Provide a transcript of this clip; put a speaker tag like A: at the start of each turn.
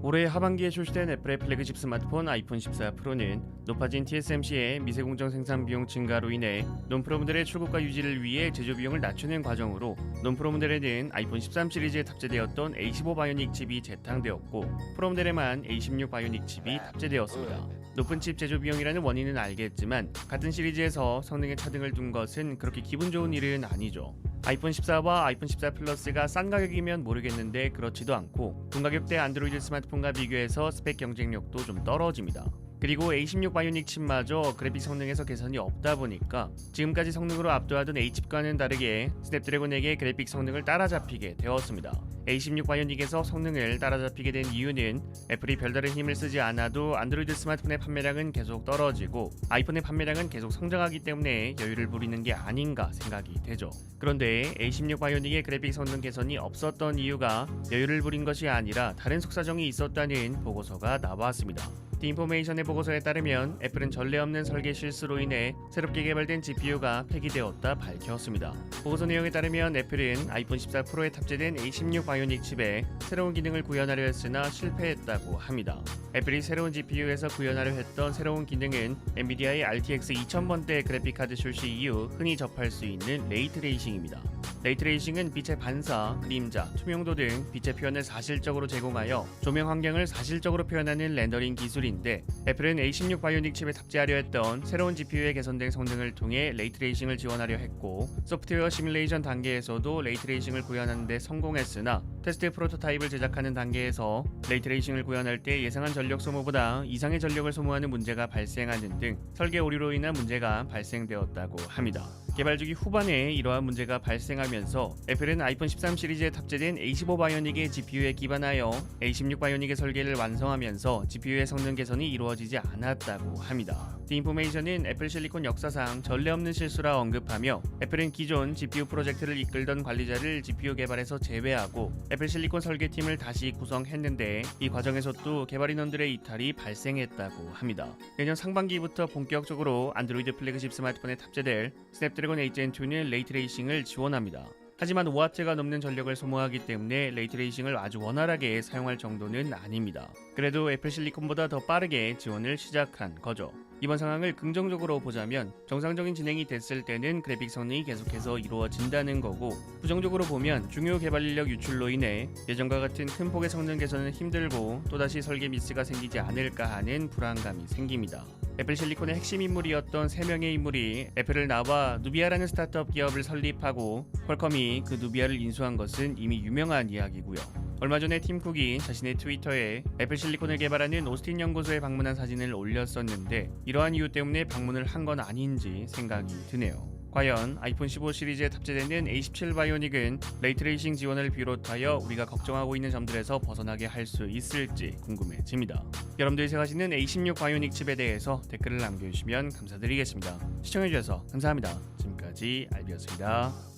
A: 올해 하반기에 출시된 애플의 플래그십 스마트폰 아이폰 14 프로는 높아진 TSMC의 미세공정 생산 비용 증가로 인해 논프로 모델의 출고가 유지를 위해 제조 비용을 낮추는 과정으로 논프로 모델에는 아이폰 13 시리즈에 탑재되었던 A15 바이오닉 칩이 재탕되었고 프로 모델에만 A16 바이오닉 칩이 탑재되었습니다. 높은 칩 제조 비용이라는 원인은 알겠지만 같은 시리즈에서 성능의 차등을 둔 것은 그렇게 기분 좋은 일은 아니죠. 아이폰 14와 아이폰 14 플러스가 싼 가격이면 모르겠는데 그렇지도 않고 동가격대 안드로이드 스마트폰과 비교해서 스펙 경쟁력도 좀 떨어집니다. 그리고 A16 바이오닉 칩마저 그래픽 성능에서 개선이 없다 보니까 지금까지 성능으로 압도하던 A칩과는 다르게 스냅드래곤에게 그래픽 성능을 따라잡히게 되었습니다. A16 바이오닉에서 성능을 따라잡히게 된 이유는 애플이 별다른 힘을 쓰지 않아도 안드로이드 스마트폰의 판매량은 계속 떨어지고 아이폰의 판매량은 계속 성장하기 때문에 여유를 부리는 게 아닌가 생각이 되죠. 그런데 A16 바이오닉의 그래픽 성능 개선이 없었던 이유가 여유를 부린 것이 아니라 다른 속사정이 있었다는 보고서가 나왔습니다. 디인포메이션의 보고서에 따르면 애플은 전례 없는 설계 실수로 인해 새롭게 개발된 GPU가 폐기되었다 밝혔습니다. 보고서 내용에 따르면 애플은 아이폰 14 프로에 탑재된 A16 바이오닉 칩에 새로운 기능을 구현하려 했으나 실패했다고 합니다. 애플이 새로운 GPU에서 구현하려 했던 새로운 기능은 엔비디아의 RTX 2000번대 그래픽카드 출시 이후 흔히 접할 수 있는 레이트레이싱입니다. 레이트레이싱은 빛의 반사, 그림자, 투명도 등 빛의 표현을 사실적으로 제공하여 조명 환경을 사실적으로 표현하는 렌더링 기술인데 애플은 A16 바이오닉 칩에 탑재하려 했던 새로운 GPU의 개선된 성능을 통해 레이트레이싱을 지원하려 했고 소프트웨어 시뮬레이션 단계에서도 레이트레이싱을 구현하는 데 성공했으나 테스트 프로토타입을 제작하는 단계에서 레이트레이싱을 구현할 때 예상한 전력 소모보다 이상의 전력을 소모하는 문제가 발생하는 등 설계 오류로 인한 문제가 발생되었다고 합니다. 개발 주기 후반에 이러한 문제가 발생하면서 애플은 아이폰 13 시리즈에 탑재된 A15 바이오닉의 GPU에 기반하여 A16 바이오닉의 설계를 완성하면서 GPU의 성능 개선이 이루어지지 않았다고 합니다. 디인포메이션은 애플 실리콘 역사상 전례 없는 실수라 언급하며 애플은 기존 GPU 프로젝트를 이끌던 관리자를 GPU 개발에서 제외하고 애플 실리콘 설계팀을 다시 구성했는데 이 과정에서도 개발 인원들의 이탈이 발생했다고 합니다. 내년 상반기부터 본격적으로 안드로이드 플래그십 스마트폰에 탑재될 스냅드래곤 8gen2는 레이트레이싱을 지원합니다. 하지만 5W가 넘는 전력을 소모하기 때문에 레이트레이싱을 아주 원활하게 사용할 정도는 아닙니다. 그래도 애플 실리콘보다 더 빠르게 지원을 시작한 거죠. 이번 상황을 긍정적으로 보자면 정상적인 진행이 됐을 때는 그래픽 성능이 계속해서 이루어진다는 거고 부정적으로 보면 중요 개발 인력 유출로 인해 예전과 같은 큰 폭의 성능 개선은 힘들고 또다시 설계 미스가 생기지 않을까 하는 불안감이 생깁니다. 애플 실리콘의 핵심 인물이었던 3명의 인물이 애플을 나와 누비아라는 스타트업 기업을 설립하고 퀄컴이 그 누비아를 인수한 것은 이미 유명한 이야기고요. 얼마 전에 팀 쿡이 자신의 트위터에 애플 실리콘을 개발하는 오스틴 연구소에 방문한 사진을 올렸었는데 이러한 이유 때문에 방문을 한 건 아닌지 생각이 드네요. 과연 아이폰 15 시리즈에 탑재되는 A17 바이오닉은 레이트레이싱 지원을 비롯하여 우리가 걱정하고 있는 점들에서 벗어나게 할 수 있을지 궁금해집니다. 여러분들이 생각하시는 A16 바이오닉 칩에 대해서 댓글을 남겨주시면 감사드리겠습니다. 시청해주셔서 감사합니다. 지금까지 알비였습니다.